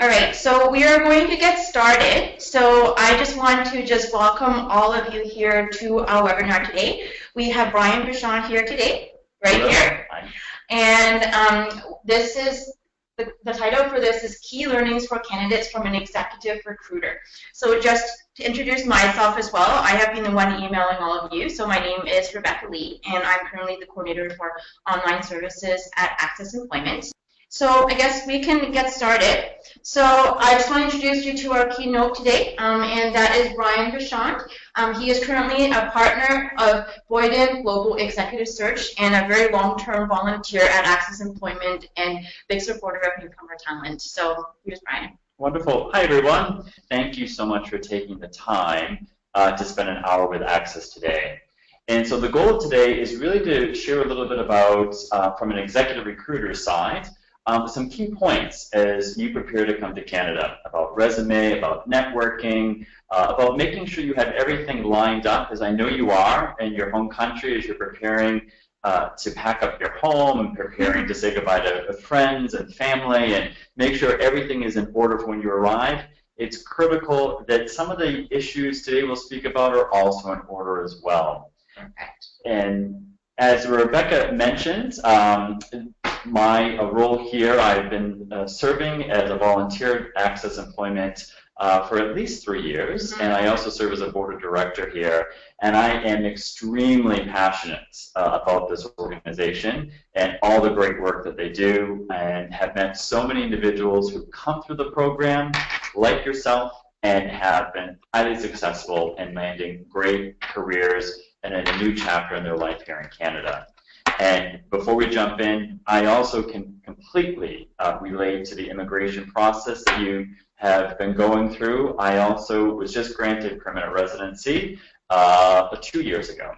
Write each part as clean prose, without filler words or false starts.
All right, so we are going to get started. So I just want to welcome all of you here to our webinar today. We have Brian Bachand here today, right Hello. here. Hi. And this is, the title for this is Key Learnings for Candidates from an Executive Recruiter. So just to introduce myself as well, I have been the one emailing all of you. So my name is Rebecca Lee, and I'm currently the coordinator for online services at ACCESS Employment. So I guess we can get started. So I just want to introduce you to our keynote today, and that is Brian Bachand. He is currently a partner of Boyden Global Executive Search and a very long-term volunteer at ACCESS Employment and big supporter of newcomer talent. So here's Brian. Wonderful. Hi, everyone. Thank you so much for taking the time to spend an hour with ACCESS today. And so the goal of today is really to share a little bit about, from an executive recruiter side, some key points as you prepare to come to Canada, about resume, about networking, about making sure you have everything lined up, as I know you are in your home country as you're preparing to pack up your home and preparing to say goodbye to friends and family and make sure everything is in order for when you arrive. It's critical that some of the issues today we'll speak about are also in order as well. Perfect. And as Rebecca mentioned, my role here, I've been serving as a volunteer at ACCESS Employment for at least 3 years, and I also serve as a board of director here, and I am extremely passionate about this organization and all the great work that they do, and have met so many individuals who've come through the program, like yourself, and have been highly successful in landing great careers and in a new chapter in their life here in Canada. And before we jump in, I also can completely relate to the immigration process that you have been going through. I also was just granted permanent residency 2 years ago.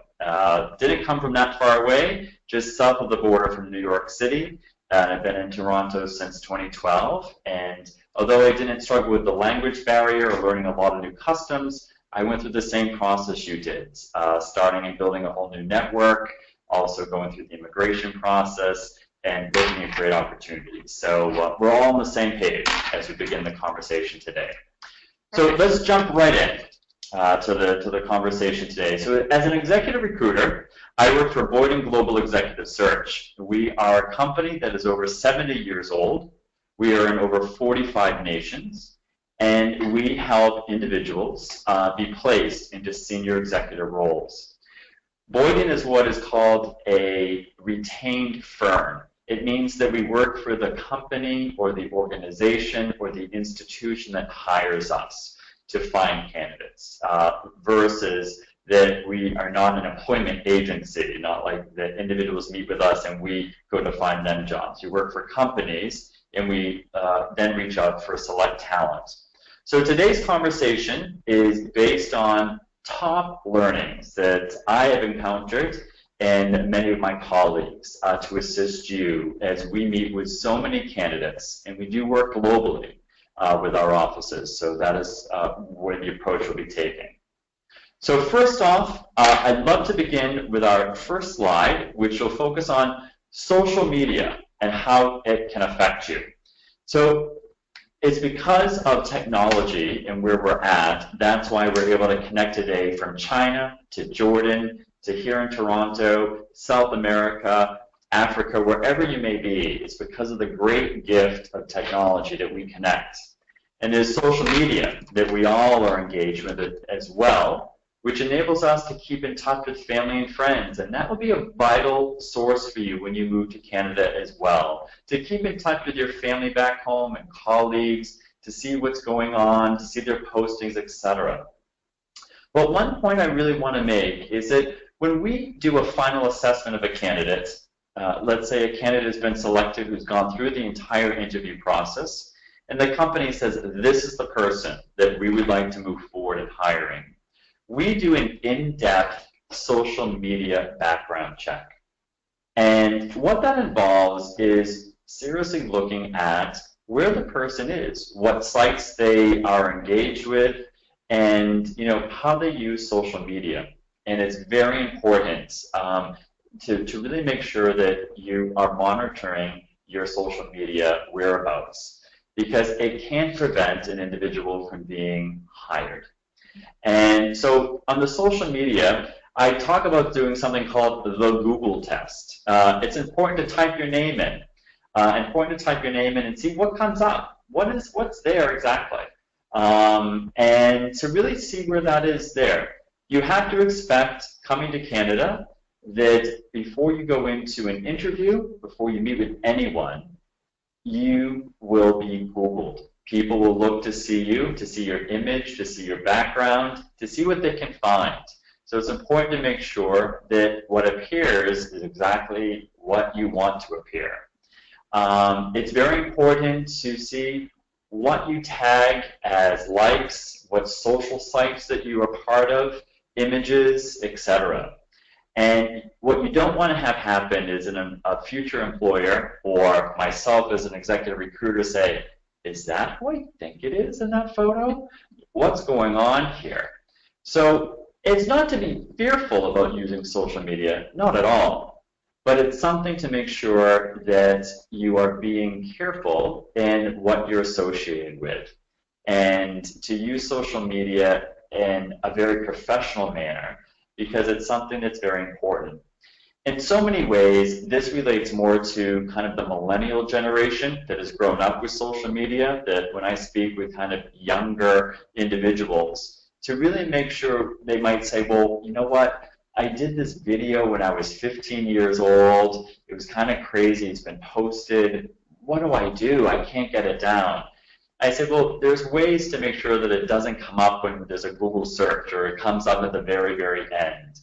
Didn't come from that far away, just south of the border from New York City. I've been in Toronto since 2012, and although I didn't struggle with the language barrier or learning a lot of new customs, I went through the same process you did, starting and building a whole new network, also going through the immigration process, and looking at great opportunities. So we're all on the same page as we begin the conversation today. So let's jump right in to the conversation today. So as an executive recruiter, I work for Boyden Global Executive Search. We are a company that is over 70 years old. We are in over 45 nations, and we help individuals be placed into senior executive roles. Boyden is what is called a retained firm. It means that we work for the company or the organization or the institution that hires us to find candidates, versus that we are not an employment agency, not like that individuals meet with us and we go to find them jobs. We work for companies, and we then reach out for select talent. So today's conversation is based on top learnings that I have encountered and many of my colleagues to assist you as we meet with so many candidates, and we do work globally with our offices, so that is where the approach will be taken. So first off, I'd love to begin with our first slide, which will focus on social media and how it can affect you. So it's because of technology and where we're at, that's why we're able to connect today from China to Jordan to here in Toronto, South America, Africa, wherever you may be. It's because of the great gift of technology that we connect. And there's social media that we all are engaged with as well, which enables us to keep in touch with family and friends. And that will be a vital source for you when you move to Canada as well, to keep in touch with your family back home and colleagues, to see what's going on, to see their postings, etc. But one point I really want to make is that when we do a final assessment of a candidate, let's say a candidate has been selected who's gone through the entire interview process, and the company says, this is the person that we would like to move forward in hiring. We do an in-depth social media background check. And what that involves is seriously looking at where the person is, what sites they are engaged with, and how they use social media. And it's very important to really make sure that you are monitoring your social media whereabouts. because it can prevent an individual from being hired. And so on the social media, I talk about doing something called the Google test. It's important to type your name in. Important to type your name in and see what comes up. What's there exactly? And to really see where that is there. You have to expect, coming to Canada, that before you go into an interview, before you meet with anyone, you will be Googled. People will look to see you, to see your image, to see your background, to see what they can find. So it's important to make sure that what appears is exactly what you want to appear. It's very important to see what you tag as likes, what social sites that you are part of, images, etc. And what you don't want to have happen is a future employer or myself as an executive recruiter say, is that who I think it is in that photo? What's going on here? So it's not to be fearful about using social media, not at all. But it's something to make sure that you are being careful in what you're associated with. And to use social media in a very professional manner, because it's something that's very important. In so many ways, this relates more to kind of the millennial generation that has grown up with social media, that when I speak with kind of younger individuals, to really make sure they might say, well, you know what, I did this video when I was 15 years old, it was kind of crazy, it's been posted, what do? I can't get it down. I said, well, there's ways to make sure that it doesn't come up when there's a Google search or it comes up at the very, very end.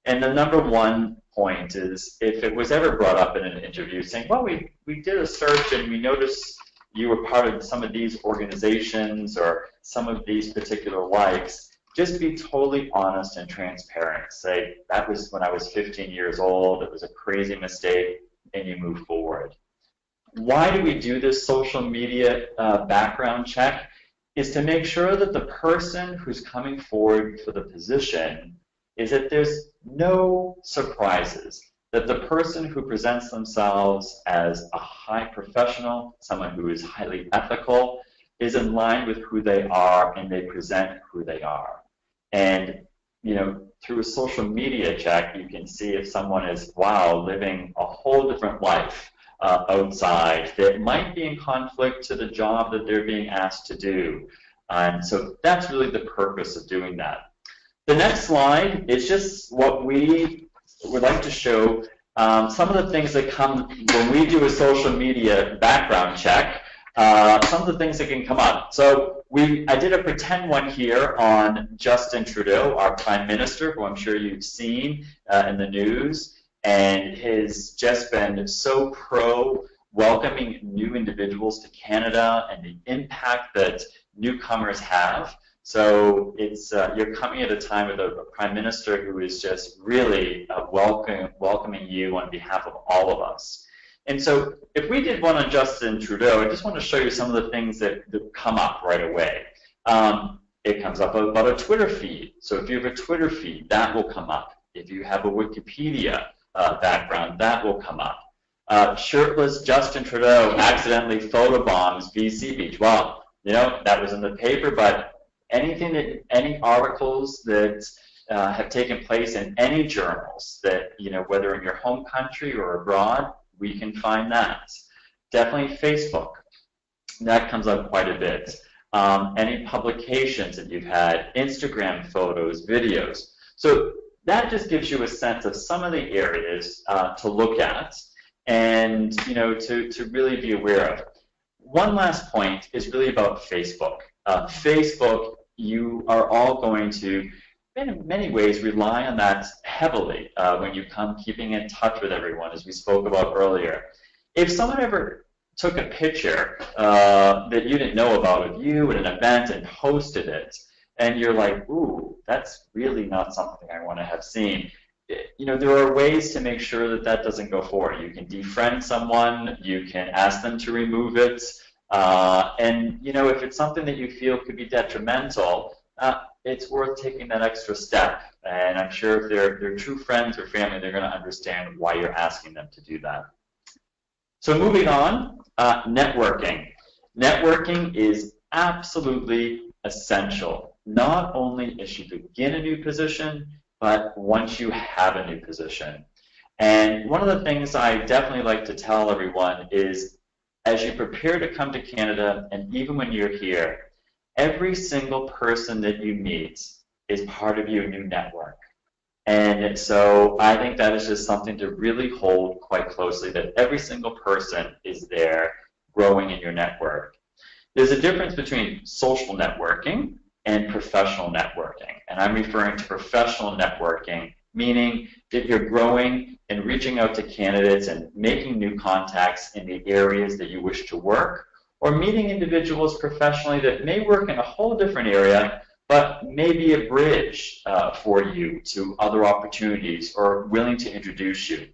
And the number one point is if it was ever brought up in an interview saying, well, we did a search and we noticed you were part of some of these organizations or some of these particular likes, just be totally honest and transparent. Say, that was when I was 15 years old, it was a crazy mistake, and you move forward. Why do we do this social media background check? Is to make sure that the person who's coming forward for the position is that there's no surprises, that the person who presents themselves as a high professional, someone who is highly ethical, is in line with who they are and they present who they are. And you know, through a social media check, you can see if someone is, wow, living a whole different life outside that might be in conflict to the job that they're being asked to do. And so that's really the purpose of doing that. The next slide is just what we would like to show, some of the things that come when we do a social media background check, some of the things that can come up. So I did a pretend one here on Justin Trudeau, our Prime Minister, who I'm sure you've seen in the news, and has just been so pro-welcoming new individuals to Canada and the impact that newcomers have. So it's you're coming at a time with a Prime Minister who is just really welcoming you on behalf of all of us. And so if we did one on Justin Trudeau, I just want to show you some of the things that come up right away. It comes up about a Twitter feed. So if you have a Twitter feed, that will come up. If you have a Wikipedia background, that will come up. Shirtless Justin Trudeau accidentally photobombs BC Beach. Well, you know, that was in the paper, but any articles that have taken place in any journals that, you know, whether in your home country or abroad, we can find that. Definitely Facebook. That comes up quite a bit. Any publications that you've had, Instagram photos, videos. So that just gives you a sense of some of the areas to look at and, you know, to really be aware of. One last point is really about Facebook. Facebook, you are all going to, in many ways, rely on that heavily when you come keeping in touch with everyone, as we spoke about earlier. If someone ever took a picture that you didn't know about of you at an event and posted it, and you're like, ooh, that's really not something I want to have seen, you know, there are ways to make sure that that doesn't go forward. You can defriend someone, you can ask them to remove it, and, you know, if it's something that you feel could be detrimental, it's worth taking that extra step. And I'm sure if they're true friends or family, they're going to understand why you're asking them to do that. So moving on, networking. Networking is absolutely essential, not only as you begin a new position, but once you have a new position. And one of the things I definitely like to tell everyone is, as you prepare to come to Canada, and even when you're here, every single person that you meet is part of your new network. And so I think that is just something to really hold quite closely, that every single person is there growing in your network. There's a difference between social networking and professional networking. And I'm referring to professional networking, meaning that you're growing and reaching out to candidates and making new contacts in the areas that you wish to work, or meeting individuals professionally that may work in a whole different area, but may be a bridge for you to other opportunities or willing to introduce you.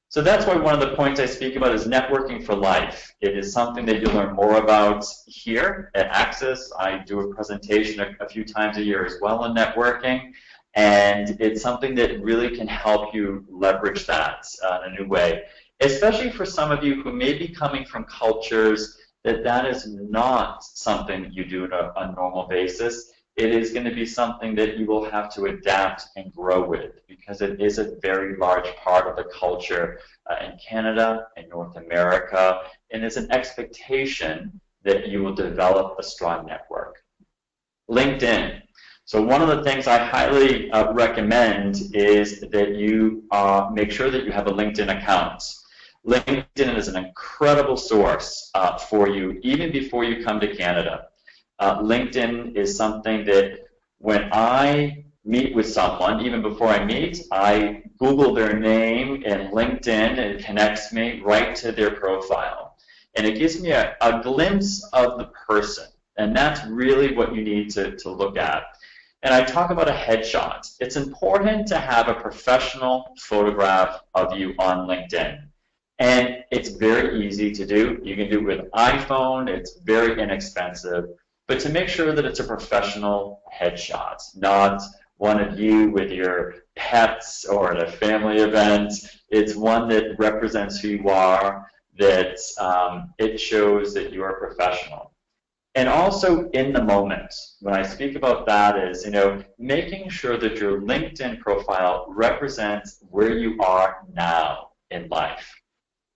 So that's why one of the points I speak about is networking for life. It is something that you'll learn more about here at ACCESS. I do a presentation a few times a year as well on networking, and it's something that really can help you leverage that in a new way, especially for some of you who may be coming from cultures that is not something you do on a normal basis. It is going to be something that you will have to adapt and grow with, because it is a very large part of the culture in Canada and North America, and it's an expectation that you will develop a strong network. LinkedIn. So one of the things I highly recommend is that you make sure that you have a LinkedIn account. LinkedIn is an incredible source for you even before you come to Canada. LinkedIn is something that when I meet with someone, even before I meet, I Google their name in LinkedIn, and it connects me right to their profile. And it gives me a glimpse of the person, and that's really what you need to look at. And I talk about a headshot. It's important to have a professional photograph of you on LinkedIn. And it's very easy to do. You can do it with iPhone. It's very inexpensive. But to make sure that it's a professional headshot, not one of you with your pets or at a family event. It's one that represents who you are, that it shows that you are a professional. And also in the moment, when I speak about that is, making sure that your LinkedIn profile represents where you are now in life.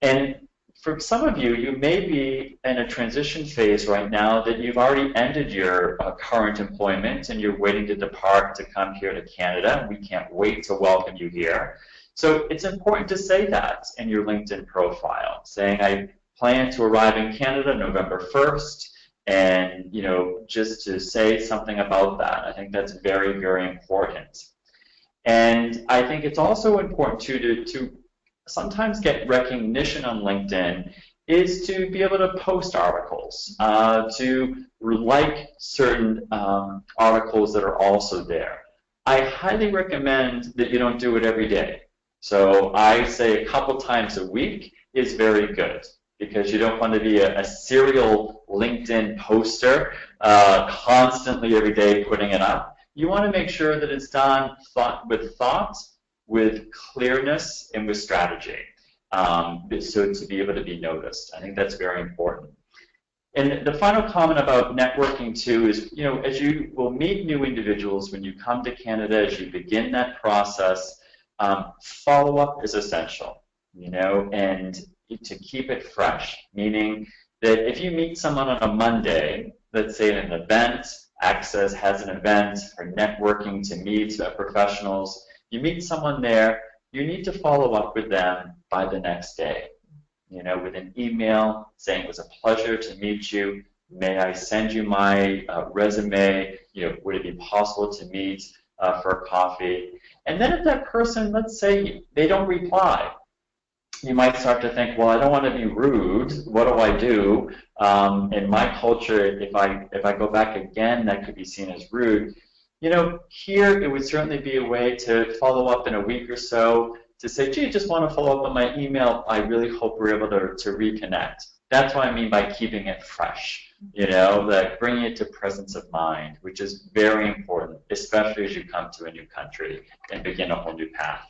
And for some of you, you may be in a transition phase right now that you've already ended your current employment and you're waiting to depart to come here to Canada. We can't wait to welcome you here. So it's important to say that in your LinkedIn profile, saying I plan to arrive in Canada November 1st, and just to say something about that. I think that's very, very important. And I think it's also important to sometimes get recognition on LinkedIn is to be able to post articles, to like certain articles that are also there. I highly recommend that you don't do it every day. So I say a couple times a week is very good, because you don't want to be a serial LinkedIn poster constantly every day putting it up. You want to make sure that it's done with thought, with clearness, and with strategy, so to be able to be noticed. I think that's very important. And the final comment about networking too is, as you will meet new individuals when you come to Canada, as you begin that process, follow-up is essential, and to keep it fresh, meaning that if you meet someone on a Monday, let's say at an event, ACCESS has an event for networking to meet professionals, you meet someone there, you need to follow up with them by the next day, with an email saying it was a pleasure to meet you, may I send you my resume, would it be possible to meet for a coffee? And then if that person, let's say they don't reply, you might start to think, well, I don't want to be rude. What do I do? In my culture, if I go back again, that could be seen as rude. Here it would certainly be a way to follow up in a week or so to say, gee, just want to follow up on my email. I really hope we're able to reconnect. That's what I mean by keeping it fresh, like bringing it to presence of mind, which is very important, especially as you come to a new country and begin a whole new path.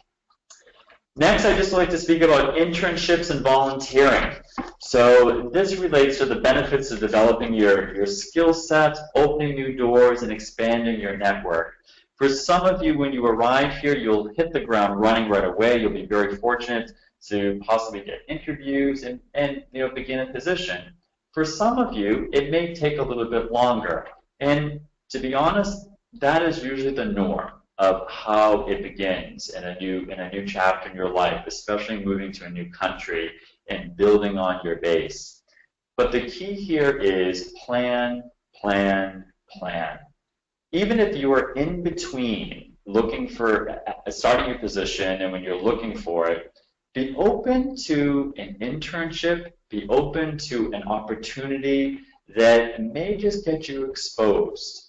Next, I'd just like to speak about internships and volunteering. So this relates to the benefits of developing your skill set, opening new doors, and expanding your network. For some of you, when you arrive here, you'll hit the ground running right away. You'll be very fortunate to possibly get interviews and begin a position. For some of you, it may take a little bit longer. And to be honest, that is usually the norm of how it begins in a new chapter in your life, especially moving to a new country and building on your base. But the key here is plan, plan, plan. Even if you are in between looking for starting your position and when you're looking for it, be open to an internship, be open to an opportunity that may just get you exposed.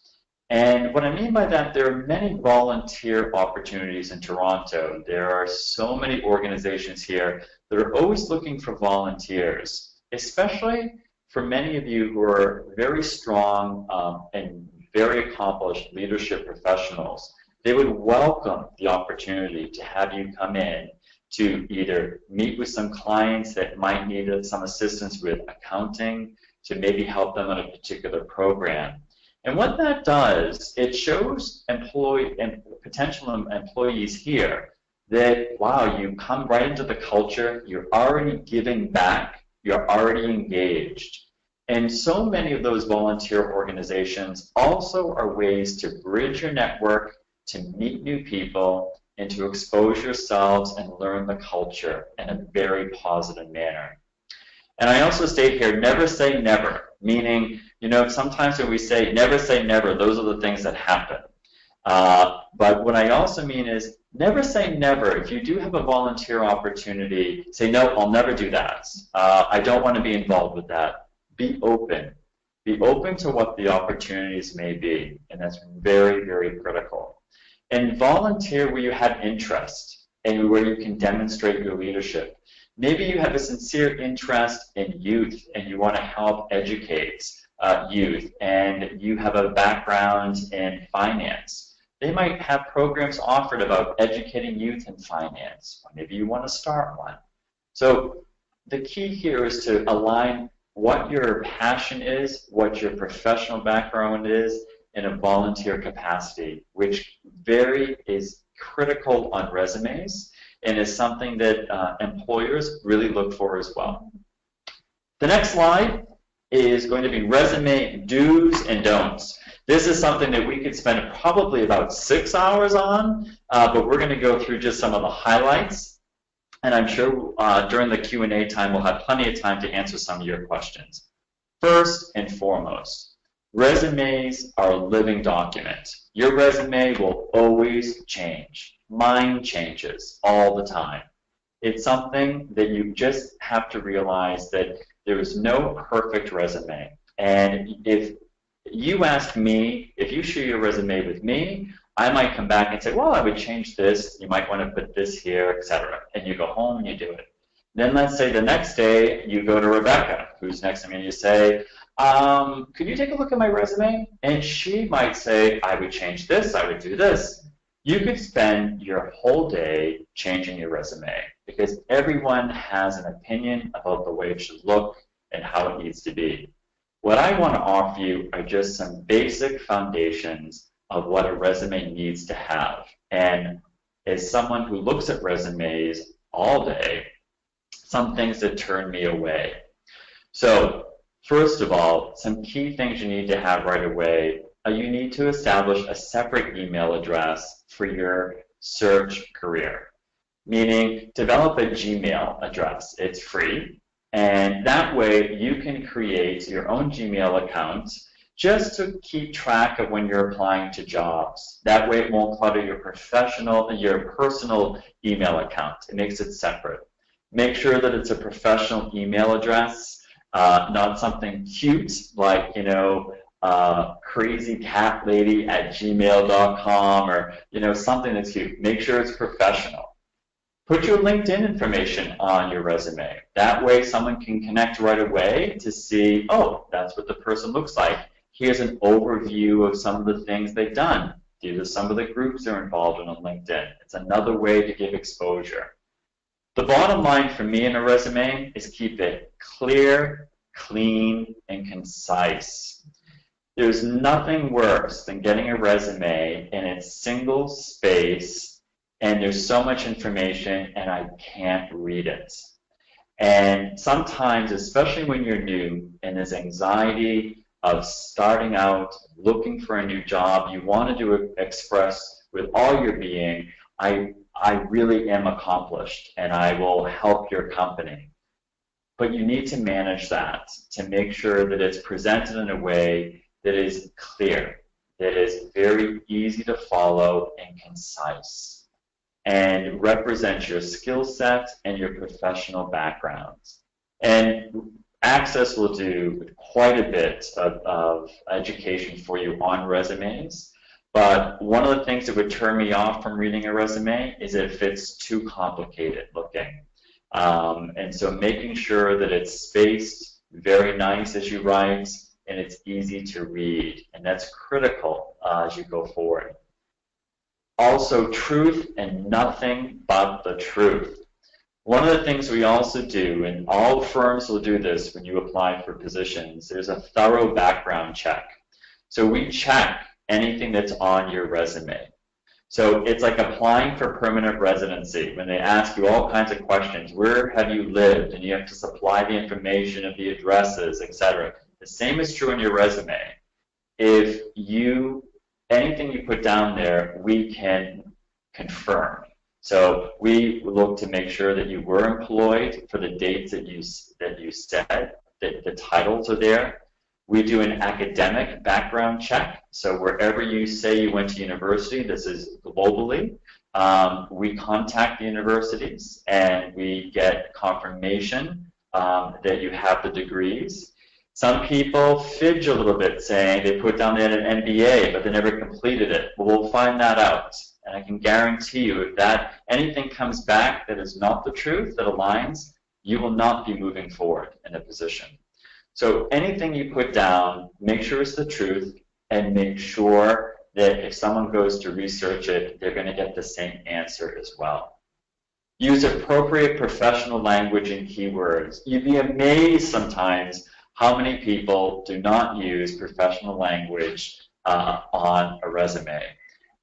And what I mean by that, there are many volunteer opportunities in Toronto. There are so many organizations here that are always looking for volunteers, especially for many of you who are very strong and very accomplished leadership professionals. They would welcome the opportunity to have you come in to either meet with some clients that might need some assistance with accounting, to maybe help them on a particular program. And what that does, it shows potential employees here that, wow, you come right into the culture, you're already giving back, you're already engaged. And so many of those volunteer organizations also are ways to bridge your network, to meet new people, and to expose yourselves and learn the culture in a very positive manner. And I also state here, never say never, meaning, sometimes when we say never, those are the things that happen. But what I also mean is, never say never. If you do have a volunteer opportunity, say, no, I'll never do that. I don't want to be involved with that. Be open. Be open to what the opportunities may be, and that's very, very critical. And volunteer where you have interest and where you can demonstrate your leadership. Maybe you have a sincere interest in youth and you want to help educate youth, and you have a background in finance. They might have programs offered about educating youth in finance. Or maybe you want to start one. So the key here is to align what your passion is, what your professional background is in a volunteer capacity, which is critical on resumes and is something that employers really look for as well. The next slide is going to be resume do's and don'ts. This is something that we could spend probably about 6 hours on, but we're going to go through just some of the highlights. And I'm sure during the Q&A time, we'll have plenty of time to answer some of your questions. First and foremost, resumes are a living document. Your resume will always change. Mine changes all the time. It's something that you just have to realize that there is no perfect resume. And if you ask me, if you share your resume with me, I might come back and say, well, I would change this. You might want to put this here, etc. And you go home and you do it. Then let's say the next day you go to Rebecca, who's next to me, and you say, could you take a look at my resume? And she might say, I would change this, I would do this. You could spend your whole day changing your resume because everyone has an opinion about the way it should look and how it needs to be. What I want to offer you are just some basic foundations of what a resume needs to have. And as someone who looks at resumes all day, some things that turn me away. So first of all, some key things you need to have right away. You need to establish a separate email address for your search career, meaning develop a Gmail address. It's free, and that way you can create your own Gmail account just to keep track of when you're applying to jobs. That way it won't clutter your personal email account. It makes it separate. Make sure that it's a professional email address, not something cute like, crazycatlady@gmail.com or, something that's cute. Make sure it's professional. Put your LinkedIn information on your resume. That way someone can connect right away to see, oh, that's what the person looks like. Here's an overview of some of the things they've done. These are some of the groups they're involved in on LinkedIn. It's another way to give exposure. The bottom line for me in a resume is keep it clear, clean, and concise. There's nothing worse than getting a resume and it's single space and there's so much information and I can't read it. And sometimes, especially when you're new and there's anxiety of starting out, looking for a new job, you want to express with all your being, I really am accomplished and I will help your company. But you need to manage that to make sure that it's presented in a way that is clear, that is very easy to follow and concise, and represents your skill set and your professional backgrounds. And ACCES will do quite a bit of education for you on resumes, but one of the things that would turn me off from reading a resume is if it's too complicated looking. And so making sure that it's spaced very nice as you write and it's easy to read, and that's critical as you go forward. Also, truth and nothing but the truth. One of the things we also do, and all firms will do this when you apply for positions, there's a thorough background check. So we check anything that's on your resume. So it's like applying for permanent residency when they ask you all kinds of questions. Where have you lived? And you have to supply the information of the addresses, etc. The same is true in your resume. If anything you put down there, we can confirm. So we look to make sure that you were employed for the dates that you said, that the titles are there. We do an academic background check. So wherever you say you went to university, this is globally, we contact the universities and we get confirmation that you have the degrees. Some people fidge a little bit saying they put down they had an MBA, but they never completed it. Well, we'll find that out. And I can guarantee you if anything comes back that is not the truth, that aligns, you will not be moving forward in a position. So anything you put down, make sure it's the truth, and make sure that if someone goes to research it, they're going to get the same answer as well. Use appropriate professional language and keywords. You'd be amazed sometimes how many people do not use professional language on a resume.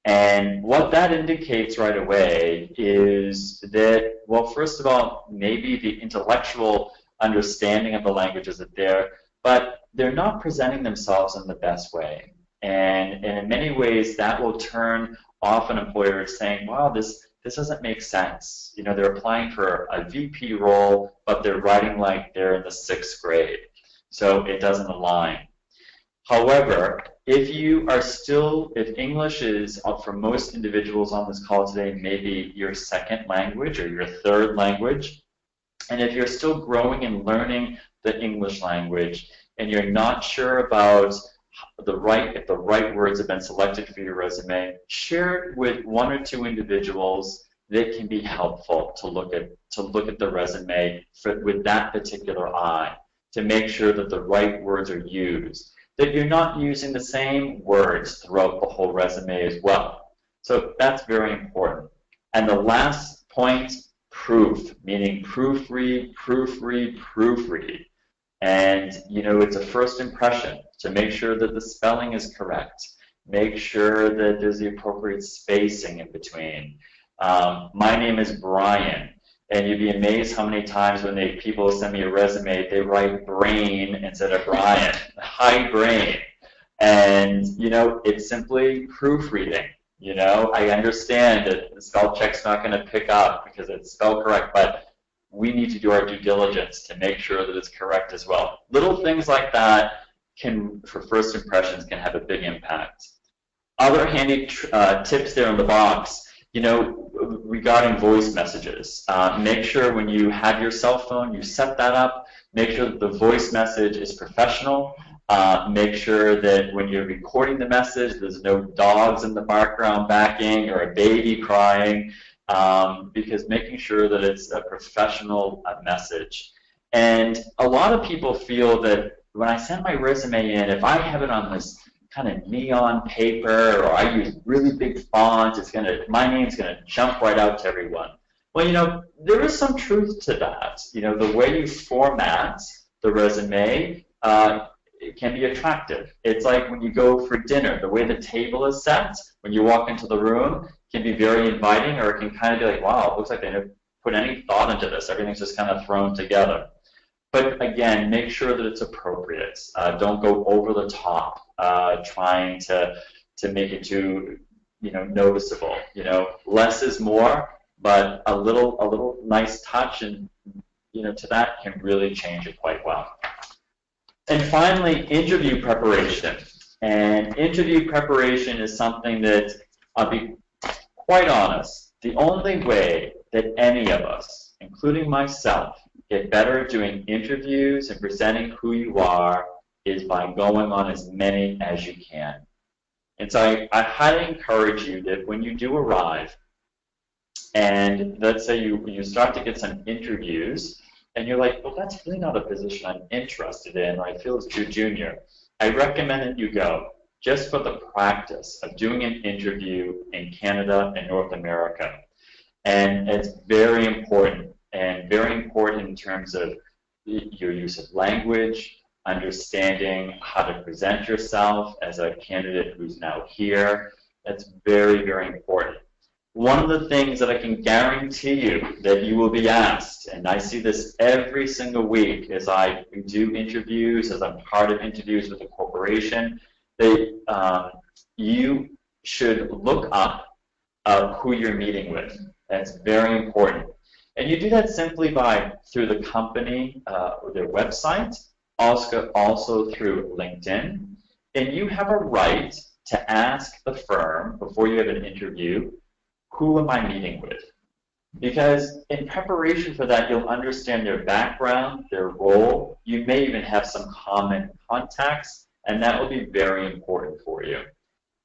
And what that indicates right away is that, well, first of all, maybe the intellectual understanding of the language isn't there, but they're not presenting themselves in the best way. And in many ways, that will turn off an employer saying, wow, this doesn't make sense. You know, they're applying for a VP role, but they're writing like they're in the 6th grade. So it doesn't align. However, if English is, for most individuals on this call today, maybe your second language or your third language, and if you're still growing and learning the English language and you're not sure about if the right words have been selected for your resume, share it with 1 or 2 individuals that can be helpful to look at the resume with that particular eye, to make sure that the right words are used, that you're not using the same words throughout the whole resume as well. So that's very important. And the last point, proof, meaning proofread, proofread, proofread. And, you know, it's a first impression, so make sure that the spelling is correct. Make sure that there's the appropriate spacing in between. My name is Brian. And you'd be amazed how many times when people send me a resume, they write brain instead of Brian. Hi, brain. And, you know, it's simply proofreading. You know, I understand that the spell check's not going to pick up because it's spelled correct, but we need to do our due diligence to make sure that it's correct as well. Little things like that for first impressions, can have a big impact. Other handy tips there in the box, you know, regarding voice messages. Make sure when you have your cell phone, you set that up. Make sure that the voice message is professional. Make sure that when you're recording the message, there's no dogs in the background backing or a baby crying, because making sure that it's a professional message. And a lot of people feel that when I send my resume in, if I have it on this kind of neon paper, or I use really big fonts, my name's going to jump right out to everyone. Well, there is some truth to that. The way you format the resume, it can be attractive. It's like when you go for dinner, the way the table is set, when you walk into the room, can be very inviting, or it can kind of be like, wow, it looks like they didn't put any thought into this. Everything's just kind of thrown together. But again, make sure that it's appropriate. Don't go over the top, trying to make it too, noticeable. Less is more, but a little nice touch, and to that can really change it quite well. And finally, interview preparation. And interview preparation is something that, I'll be quite honest, the only way that any of us, including myself, get better at doing interviews and presenting who you are is by going on as many as you can. And so I highly encourage you that when you do arrive, and let's say you start to get some interviews, and you're like, well, that's really not a position I'm interested in, or I feel it's too junior, I recommend that you go just for the practice of doing an interview in Canada and North America. And it's very important, and very important in terms of your use of language, understanding how to present yourself as a candidate who's now here. That's very, very important. One of the things that I can guarantee you that you will be asked, and I see this every single week as I do interviews, as I'm part of interviews with a corporation, that you should look up who you're meeting with. That's very important. And you do that simply through the company, or their website, also through LinkedIn. And you have a right to ask the firm before you have an interview, who am I meeting with? Because in preparation for that, you'll understand their background, their role. You may even have some common contacts, and that will be very important for you.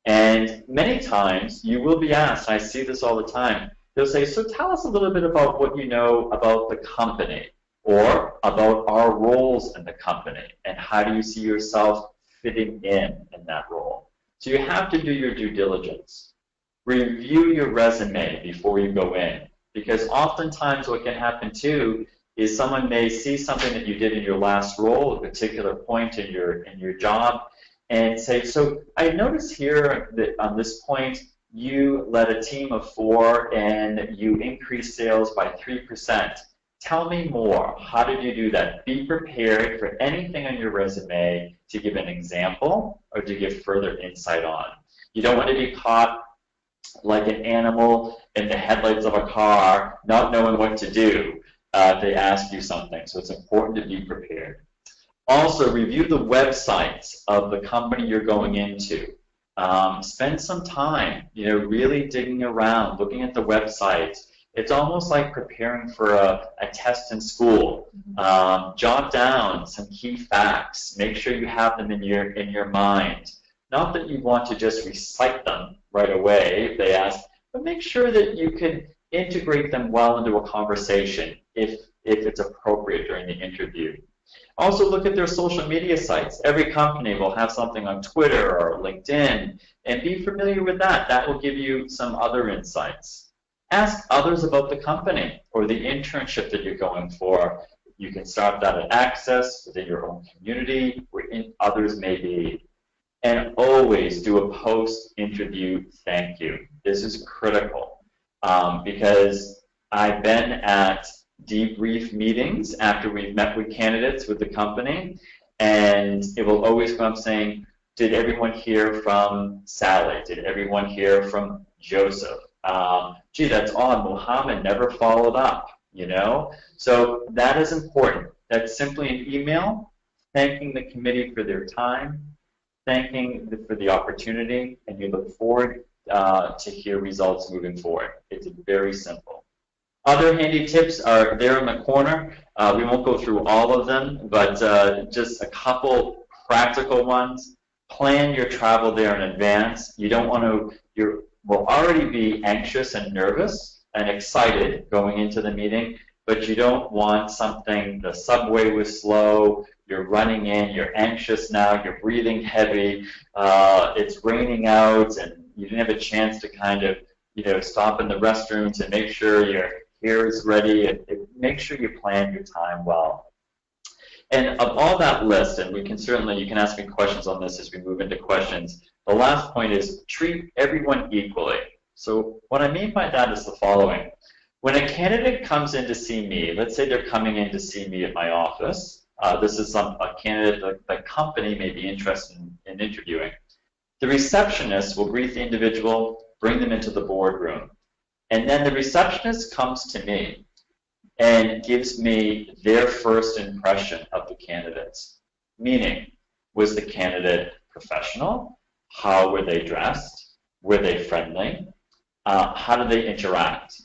And many times, you will be asked, I see this all the time, they'll say, so tell us a little bit about what you know about the company, or about our roles in the company, and how do you see yourself fitting in that role. So you have to do your due diligence. Review your resume before you go in, because oftentimes what can happen too is someone may see something that you did in your last role, a particular point in your job, and say, so I notice here that on this point you led a team of 4 and you increased sales by 3%. Tell me more. How did you do that? Be prepared for anything on your resume to give an example or to give further insight on. You don't want to be caught like an animal in the headlights of a car, not knowing what to do if they ask you something. So it's important to be prepared. Also, review the websites of the company you're going into. Spend some time, really digging around, looking at the website. It's almost like preparing for a test in school. Jot down some key facts. Make sure you have them in your mind. Not that you want to just recite them right away if they ask, but make sure that you can integrate them well into a conversation if it's appropriate during the interview. Also look at their social media sites. Every company will have something on Twitter or LinkedIn, and be familiar with that. That will give you some other insights. Ask others about the company or the internship that you're going for. You can start that at ACCES, within your own community, where others may be. And always do a post-interview thank you. This is critical because I've been at debrief meetings after we've met with candidates with the company, and it will always come up saying, did everyone hear from Sally? Did everyone hear from Joseph? Gee, that's odd. Mohammed never followed up, So that is important. That's simply an email thanking the committee for their time, thanking for the opportunity, and you look forward to hear results moving forward. It's very simple. Other handy tips are there in the corner. We won't go through all of them, but just a couple practical ones. Plan your travel there in advance. You don't want to, you will already be anxious and nervous and excited going into the meeting, but you don't want something, the subway was slow, you're running in, you're anxious now, you're breathing heavy, it's raining out, and you didn't have a chance to kind of, stop in the restroom to make sure here's ready. Make sure you plan your time well. And of all that list, and you can ask me questions on this as we move into questions, the last point is treat everyone equally. So what I mean by that is the following. When a candidate comes in to see me, let's say they're coming in to see me at my office, this is a candidate that the company may be interested in interviewing. The receptionist will greet the individual, bring them into the boardroom, and then the receptionist comes to me and gives me their first impression of the candidates. Meaning, was the candidate professional? How were they dressed? Were they friendly? How do they interact?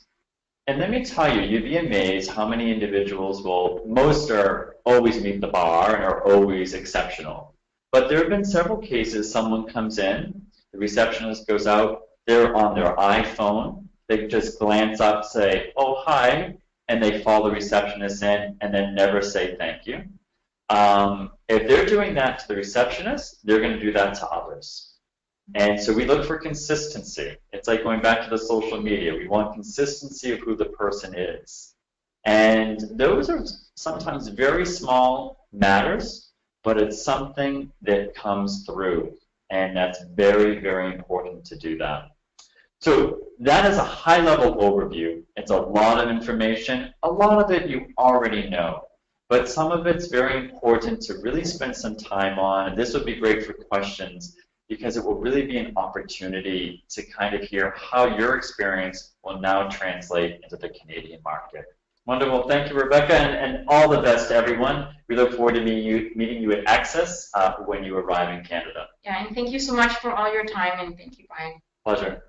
And let me tell you, you'd be amazed how many individuals most are always meet the bar and are always exceptional. But there have been several cases, someone comes in, the receptionist goes out, they're on their iPhone, they just glance up, say, oh, hi, and they follow the receptionist in and then never say thank you. If they're doing that to the receptionist, they're going to do that to others. And so we look for consistency. It's like going back to the social media. We want consistency of who the person is. And those are sometimes very small matters, but it's something that comes through. And that's very, very important to do that. So that is a high-level overview. It's a lot of information. A lot of it you already know. But some of it's very important to really spend some time on. And this would be great for questions, because it will really be an opportunity to kind of hear how your experience will now translate into the Canadian market. Wonderful. Thank you, Rebecca, and all the best to everyone. We look forward to meeting you at ACCES when you arrive in Canada. Yeah, and thank you so much for all your time, and thank you, Brian. Pleasure.